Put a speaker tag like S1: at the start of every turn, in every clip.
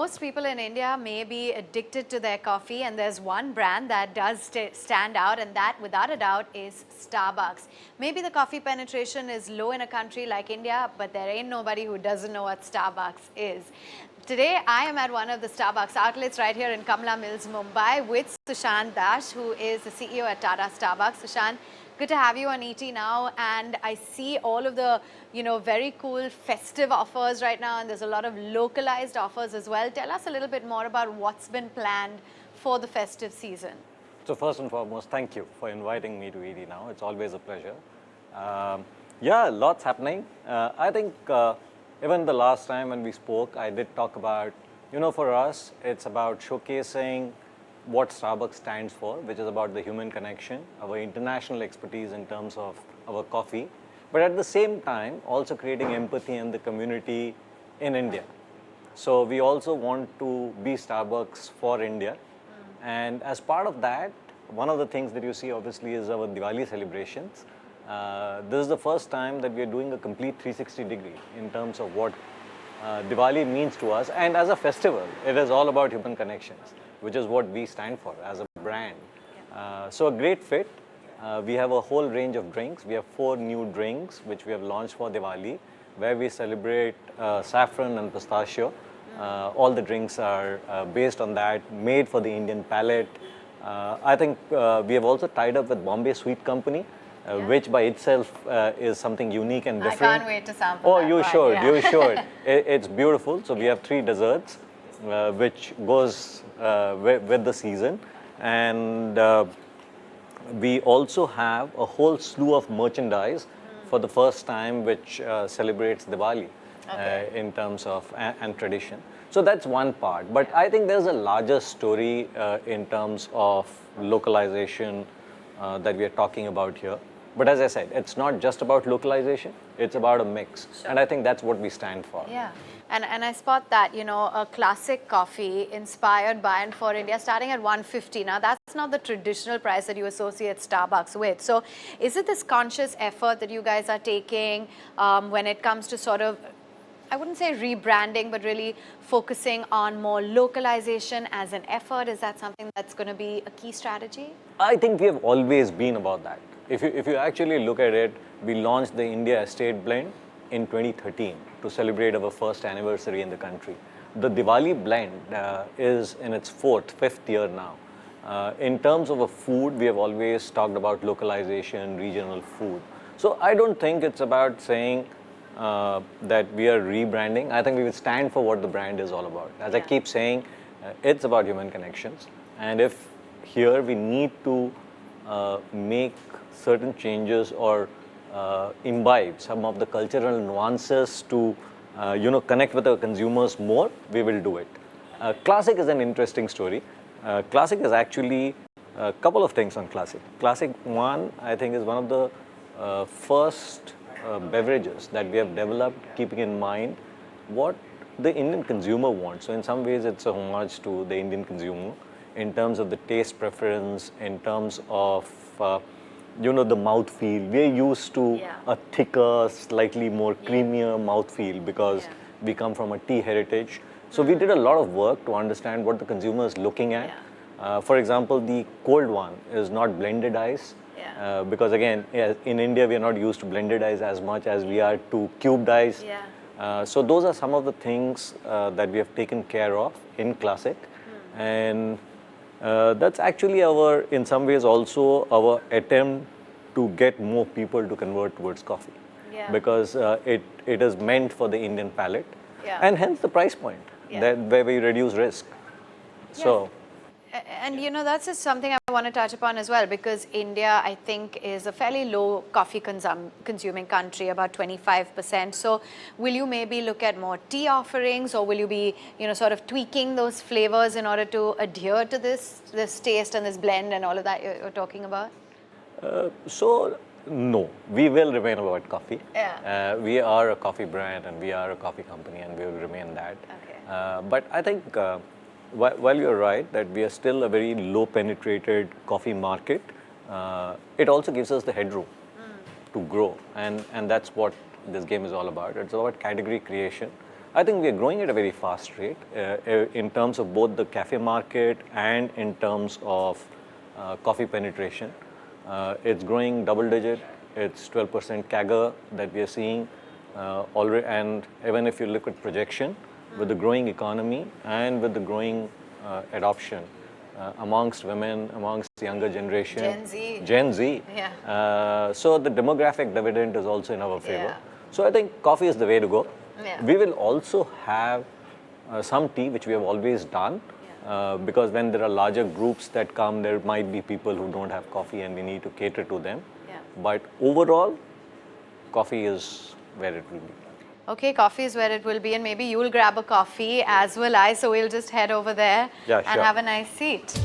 S1: most people in India may be addicted to their coffee, and there's one brand that does stand out, and that, without a doubt, is Starbucks. Maybe the coffee penetration is low in a country like India, but there ain't nobody who doesn't know what Starbucks is. Today, I am at one of the Starbucks outlets right here in Kamala Mills, Mumbai, with Sushant Dash, who is the CEO at Tata Starbucks. Sushant, good to have you on ET Now, and I see all of the, very cool festive offers right now, and there's a lot of localized offers as well. Tell us a little bit more about what's been planned for the festive season.
S2: So first and foremost, thank you for inviting me to ET Now. It's always a pleasure. Yeah, lots happening. I think even the last time when we spoke, I did talk about, for us, it's about showcasing what Starbucks stands for, which is about the human connection, our international expertise in terms of our coffee, but at the same time, also creating empathy in the community in India. So we also want to be Starbucks for India. And as part of that, one of the things that you see obviously is our Diwali celebrations. This is the first time that we are doing a complete 360 degree in terms of what Diwali means to us. And as a festival, it is all about human connections, which is what we stand for as a brand. So a great fit. We have a whole range of drinks. We have 4 new drinks, which we have launched for Diwali, where we celebrate saffron and pistachio. All the drinks are based on that, made for the Indian palate. I think we have also tied up with Bombay Sweet Company, which by itself is something unique and different.
S1: I can't wait to sample
S2: Oh,
S1: that.
S2: you should, you should. It's beautiful. So we have 3 desserts, which goes with the season. And we also have a whole slew of merchandise for the first time, which celebrates Diwali in terms of and tradition. So that's one part. But I think there's a larger story in terms of localization that we are talking about here. But as I said, it's not just about localization, it's about a mix. Sure. And I think that's what we stand for.
S1: Yeah. And I spot that, a classic coffee inspired by and for India starting at 150. Now, that's not the traditional price that you associate Starbucks with. So is it this conscious effort that you guys are taking when it comes to sort of, I wouldn't say rebranding, but really focusing on more localization as an effort? Is that something that's going to be a key strategy?
S2: I think we have always been about that. If you actually look at it, we launched the India Estate Blend in 2013 to celebrate our first anniversary in the country. The Diwali blend is in its 5th year now. In terms of a food, we have always talked about localization, regional food. So I don't think it's about saying that we are rebranding. I think we will stand for what the brand is all about. As I keep saying, it's about human connections. And if here we need to make certain changes or imbibe some of the cultural nuances to connect with our consumers more, we will do it. Classic is an interesting story. Classic is actually a couple of things on Classic. Classic one, I think, is one of the first beverages that we have developed keeping in mind what the Indian consumer wants. So in some ways it's a homage to the Indian consumer in terms of the taste preference, in terms of the mouthfeel. We're used to a thicker, slightly more creamier mouthfeel because we come from a tea heritage. So we did a lot of work to understand what the consumer is looking at. For example, the cold one is not blended ice. Because again, in India, we are not used to blended ice as much as we are to cubed ice. So those are some of the things that we have taken care of in Classic. And that's actually in some ways also our attempt to get more people to convert towards coffee. Because it is meant for the Indian palate. And hence the price point, where we reduce risk. So.
S1: And that's just something I want to touch upon as well, because India, I think, is a fairly low coffee consuming country, about 25%. So will you maybe look at more tea offerings, or will you be, sort of tweaking those flavors in order to adhere to this taste and this blend and all of that you're talking about?
S2: So no, we will remain about coffee. We are a coffee brand and we are a coffee company, and we will remain that. But I think while you're right that we are still a very low penetrated coffee market, it also gives us the headroom to grow, and that's what this game is all about. It's about category creation. I think we are growing at a very fast rate in terms of both the cafe market and in terms of coffee penetration. It's growing double digit. It's 12% CAGR that we are seeing already. And even if you look at projection, with the growing economy and with the growing adoption amongst women, amongst the younger generation.
S1: Gen Z.
S2: Gen Z.
S1: Yeah.
S2: So the demographic dividend is also in our favor.
S1: Yeah.
S2: So I think coffee is the way to go.
S1: Yeah.
S2: We will also have some tea, which we have always done, because when there are larger groups that come, there might be people who don't have coffee and we need to cater to them.
S1: Yeah.
S2: But overall, coffee is where it will be.
S1: Okay, coffee is where it will be, and maybe you'll grab a coffee, as will I, so we'll just head over there
S2: Yeah,
S1: and
S2: sure.
S1: have a nice seat.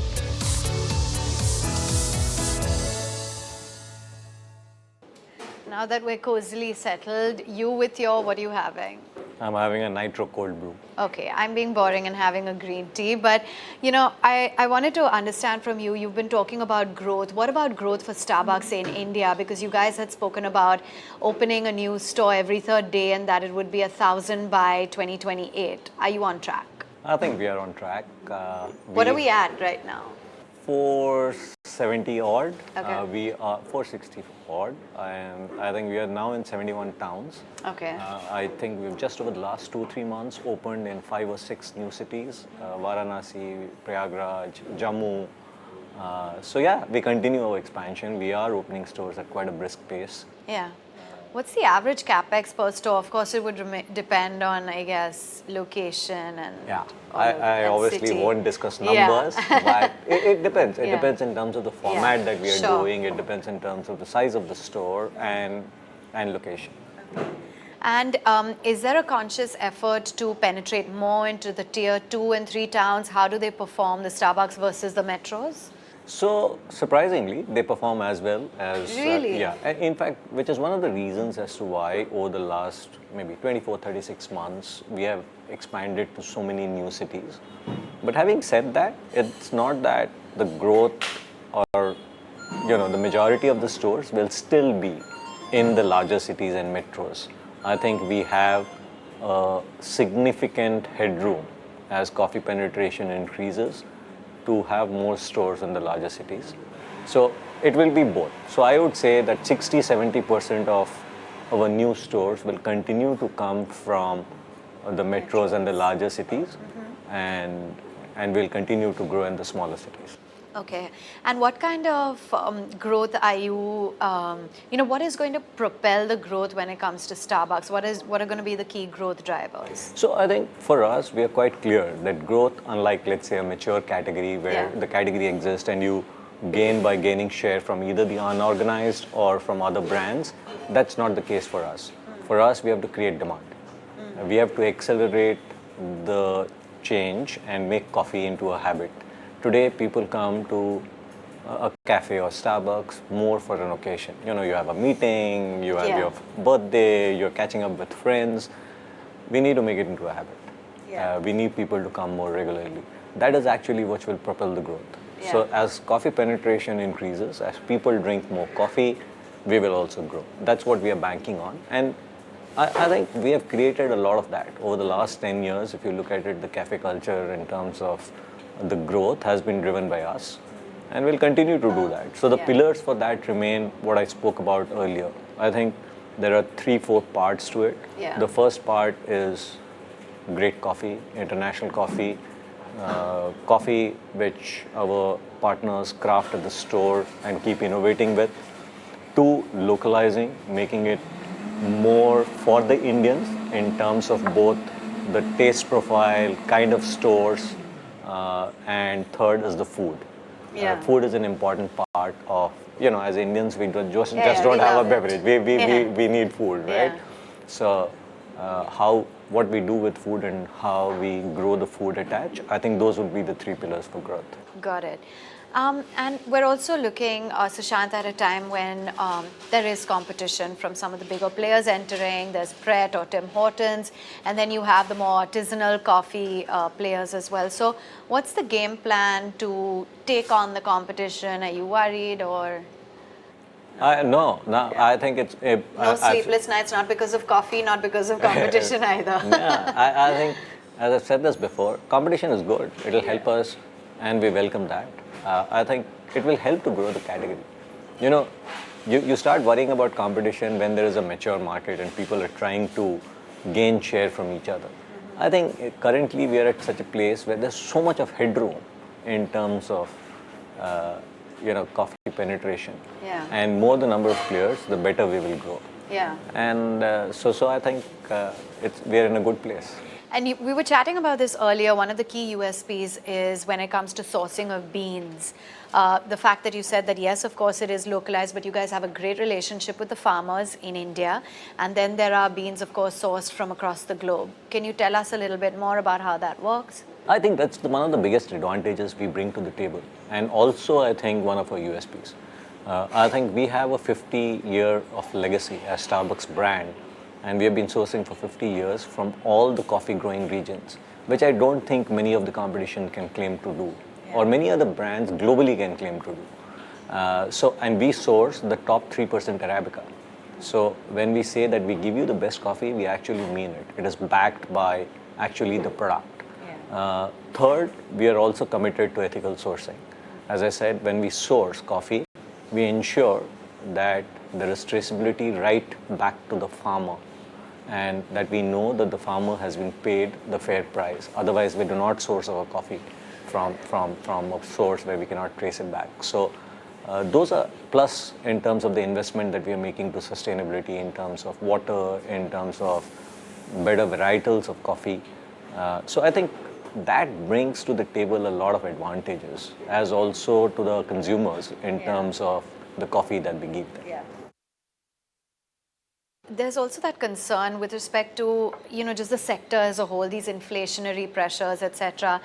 S1: Now that we're cozily settled, you with your, what are you having?
S2: I'm having a nitro cold brew.
S1: Okay, I'm being boring and having a green tea, but you know, I wanted to understand from you, you've been talking about growth. What about growth for Starbucks in India? Because you guys had spoken about opening a new store every third day and that it would be 1,000 by 2028. Are you on track?
S2: I think we are on track.
S1: What are we at right now?
S2: 470 odd.
S1: Okay.
S2: We are 460 odd, and I think we are now in 71 towns.
S1: Okay.
S2: I think we've just over the last 2-3 months opened in 5 or 6 new cities: Varanasi, Prayagraj, Jammu. So yeah, we continue our expansion. We are opening stores at quite a brisk pace.
S1: Yeah. What's the average capex per store? Of course, it would depend on, I guess, location and
S2: Yeah,
S1: and
S2: I obviously
S1: city.
S2: won't discuss
S1: Yeah.
S2: numbers, but it depends. It
S1: Yeah.
S2: depends in terms of the format that we are
S1: Sure.
S2: doing. It depends in terms of the size of the store and location.
S1: And is there a conscious effort to penetrate more into the tier 2 and 3 towns? How do they perform, the Starbucks versus the metros?
S2: So surprisingly, they perform as well as
S1: Really?
S2: yeah. In fact, which is one of the reasons as to why over the last maybe 24, 36 months we have expanded to so many new cities. But having said that, it's not that the growth or the majority of the stores will still be in the larger cities and metros. I think we have a significant headroom as coffee penetration increases to have more stores in the larger cities. So it will be both. So I would say that 60-70% of our new stores will continue to come from the metros and the larger cities, and will continue to grow in the smaller cities.
S1: Okay. And what kind of growth are you, what is going to propel the growth when it comes to Starbucks? What are going to be the key growth drivers?
S2: So I think for us, we are quite clear that growth, unlike let's say a mature category where the category exists and you gain by gaining share from either the unorganized or from other brands, that's not the case for us. For us, we have to create demand. We have to accelerate the change and make coffee into a habit. Today, people come to a cafe or Starbucks more for an occasion. You have a meeting, you have your birthday, you're catching up with friends. We need to make it into a habit. We need people to come more regularly. That is actually what will propel the growth. So as coffee penetration increases, as people drink more coffee, we will also grow. That's what we are banking on. And I think we have created a lot of that over the last 10 years. If you look at it, the cafe culture in terms of the growth has been driven by us, and we'll continue to do that. So the pillars for that remain what I spoke about earlier. I think there are 3-4 parts to it. The first part is great coffee, international coffee, coffee which our partners craft at the store and keep innovating with. 2, localizing, making it more for the Indians in terms of both the taste profile, kind of stores, and third is the food. Food is an important part of, as Indians, we just don't have a beverage. We need food, right? So what we do with food and how we grow the food attach, I think those would be the 3 pillars for growth.
S1: Got it. And we're also looking, Sushant, at a time when there is competition from some of the bigger players entering. There's Pret or Tim Hortons, and then you have the more artisanal coffee players as well. So what's the game plan to take on the competition? Are you worried or?
S2: No,
S1: Yeah.
S2: I think it's
S1: No sleepless nights, not because of coffee, not because of competition either.
S2: yeah, I think, as I've said this before, competition is good. It'll help us, and we welcome that. I think it will help to grow the category. You know, you start worrying about competition when there is a mature market and people are trying to gain share from each other. I think currently we are at such a place where there's so much of headroom in terms of uh, coffee penetration.
S1: Yeah.
S2: And more the number of players, the better we will grow.
S1: Yeah.
S2: And so I think we're in a good place.
S1: And we were chatting about this earlier. One of the key USPs is when it comes to sourcing of beans. The fact that you said that, yes, of course, it is localized, but you guys have a great relationship with the farmers in India. And then there are beans, of course, sourced from across the globe. Can you tell us a little bit more about how that works?
S2: I think that's one of the biggest advantages we bring to the table. And also, I think one of our USPs. I think we have a 50-year of legacy as Starbucks brand, and we have been sourcing for 50 years from all the coffee growing regions, which I don't think many of the competition can claim to do, or many other brands globally can claim to do. And we source the top 3% Arabica. So when we say that we give you the best coffee, we actually mean it. It is backed by actually the product. Third, we are also committed to ethical sourcing. As I said, when we source coffee, we ensure that there is traceability right back to the farmer, and that we know that the farmer has been paid the fair price. Otherwise, we do not source our coffee from a source where we cannot trace it back. So those are plus in terms of the investment that we are making to sustainability, in terms of water, in terms of better varietals of coffee. So I think that brings to the table a lot of advantages, as also to the consumers in terms of the coffee that we give them.
S1: There's also that concern with respect to, just the sector as a whole, these inflationary pressures, etc.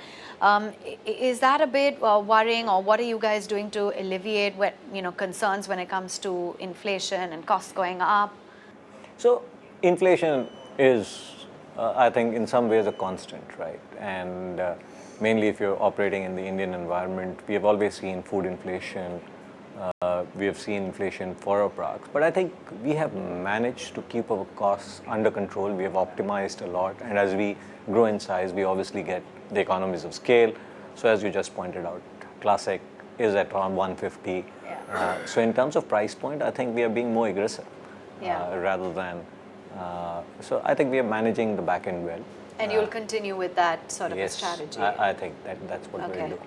S1: Is that a bit worrying, or what are you guys doing to alleviate concerns when it comes to inflation and costs going up?
S2: So inflation is, I think, in some ways a constant, right? And mainly if you're operating in the Indian environment, we have always seen food inflation. We have seen inflation for our products, but I think we have managed to keep our costs under control. We have optimized a lot, and as we grow in size, we obviously get the economies of scale. So as you just pointed out, Classic is at around 150. So in terms of price point, I think we are being more aggressive rather than. So I think we are managing the back end well.
S1: And you'll continue with that sort of a strategy?
S2: I think that's what we'll do.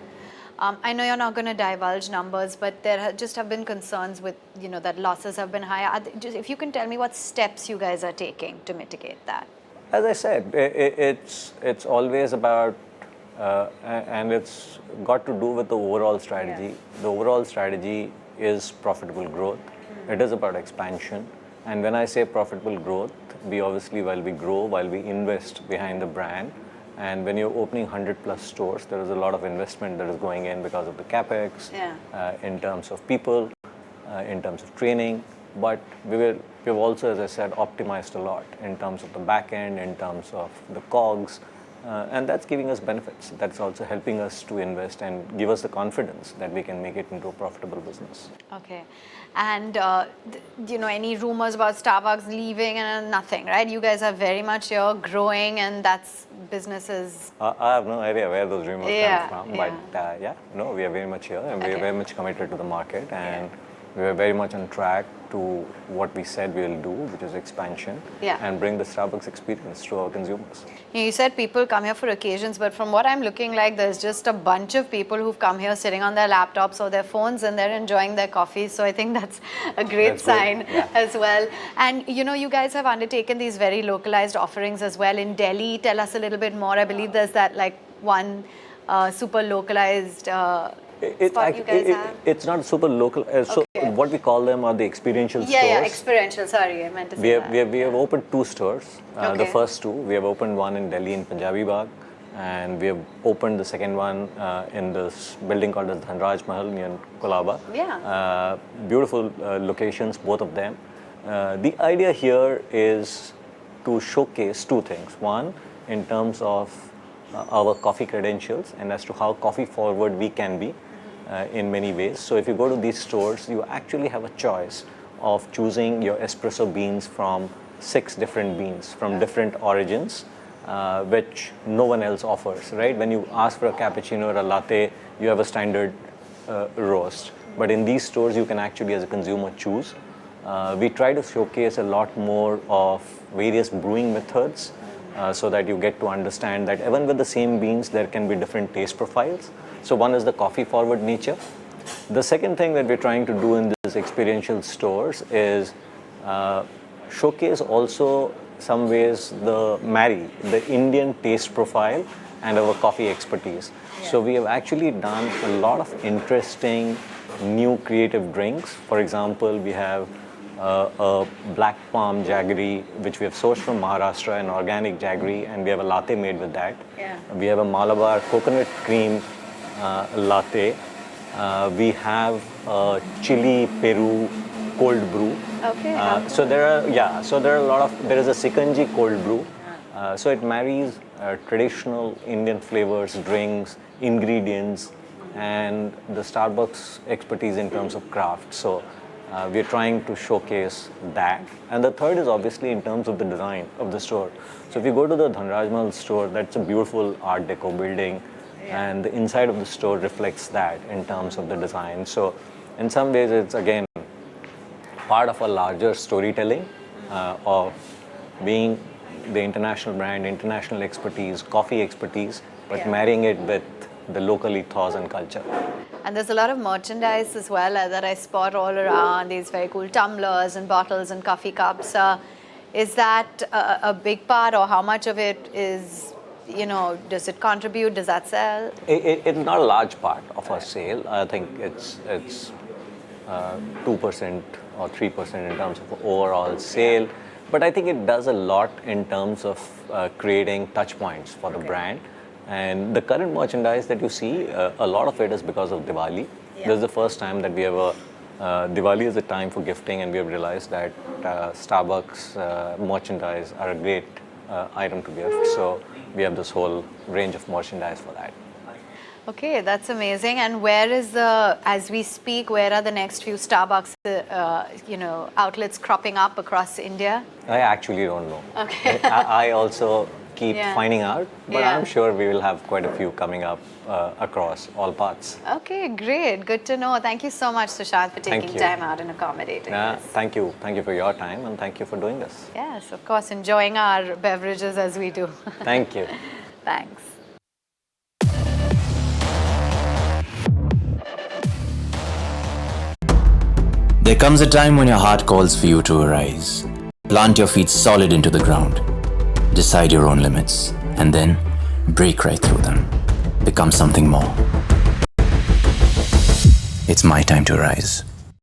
S1: I know you're not going to divulge numbers, but there have been concerns with, that losses have been higher. If you can tell me what steps you guys are taking to mitigate that.
S2: As I said, it's always about, and it's got to do with the overall strategy. The overall strategy is profitable growth. It is about expansion. And when I say profitable growth, we obviously, while we grow, while we invest behind the brand, and when you're opening 100 plus stores, there is a lot of investment that is going in because of the capex, in terms of people, in terms of training. But we've also, as I said, optimized a lot in terms of the back end, in terms of the COGS, and that's giving us benefits. That's also helping us to invest and give us the confidence that we can make it into a profitable business.
S1: Okay. And, any rumors about Starbucks leaving and nothing, right? You guys are very much here, growing, and that's businesses.
S2: I have no idea where those rumors come from, but we are very much here, and we are very much committed to the market, and we are very much on track to what we said we'll do, which is expansion, and bring the Starbucks experience to our consumers.
S1: You said people come here for occasions, but from what I'm looking like, there's just a bunch of people who've come here sitting on their laptops or their phones, and they're enjoying their coffee. So I think that's a great sign as well. And you guys have undertaken these very localized offerings as well in Delhi. Tell us a little bit more. I believe there's that one super localized spot you guys have.
S2: It's not super local. So what we call them are the experiential stores.
S1: Yeah, experiential. Sorry, I meant to say
S2: We have opened 2 stores. The first 2, we have opened one in Delhi in Punjabi Bagh, and we have opened the second one in this building called the Dhanraj Mahal near Kolaba. Beautiful locations, both of them. The idea here is to showcase 2 things. One, in terms of our coffee credentials and as to how coffee forward we can be. in many ways. So if you go to these stores, you actually have a choice of choosing your espresso beans from 6 different beans from different origins, which no one else offers, right? When you ask for a cappuccino or a latte, you have a standard roast. But in these stores, you can actually, as a consumer, choose. We try to showcase a lot more of various brewing methods so that you get to understand that even with the same beans, there can be different taste profiles. So one is the coffee forward nature. The second thing that we're trying to do in these experiential stores is showcase also some ways the Indian taste profile and our coffee expertise. So we have actually done a lot of interesting new creative drinks. For example, we have a black palm jaggery, which we have sourced from Maharashtra, an organic jaggery, and we have a latte made with that. We have a Malabar coconut cream latte. We have a chili Peru cold brew. So there are a lot of, there is a Sikanji cold brew. So it marries traditional Indian flavors, drinks, ingredients, and the Starbucks expertise in terms of craft. So we're trying to showcase that. And the third is obviously in terms of the design of the store. So if you go to the Dhanraj store, that's a beautiful art deco building, and the inside of the store reflects that in terms of the design. So in some ways, it's again part of a larger storytelling of being the international brand, international expertise, coffee expertise, but marrying it with the local ethos and culture.
S1: And there's a lot of merchandise as well that I spot all around, these very cool tumblers and bottles and coffee cups. Is that a big part, or how much of it is, does it contribute? Does that sell?
S2: It's not a large part of our sale. I think it's 2% or 3% in terms of overall sale. But I think it does a lot in terms of creating touch points for the brand. And the current merchandise that you see, a lot of it is because of Diwali. This is the first time that we have Diwali is a time for gifting, and we have realized that Starbucks merchandise are a great item to gift. So we have this whole range of merchandise for that.
S1: Okay, that's amazing. And where is as we speak, where are the next few Starbucks, outlets cropping up across India?
S2: I actually don't know.
S1: Okay.
S2: I also keep finding out, but I'm sure we will have quite a few coming up across all parts.
S1: Okay, great. Good to know. Thank you so much, Sushant, for taking time out and accommodating us.
S2: Thank you. Thank you for your time, and thank you for doing this.
S1: Yes, of course, enjoying our beverages as we do.
S2: Thank you.
S1: Thanks.
S3: There comes a time when your heart calls for you to arise. Plant your feet solid into the ground. Decide your own limits, and then break right through them. Become something more. It's my time to rise.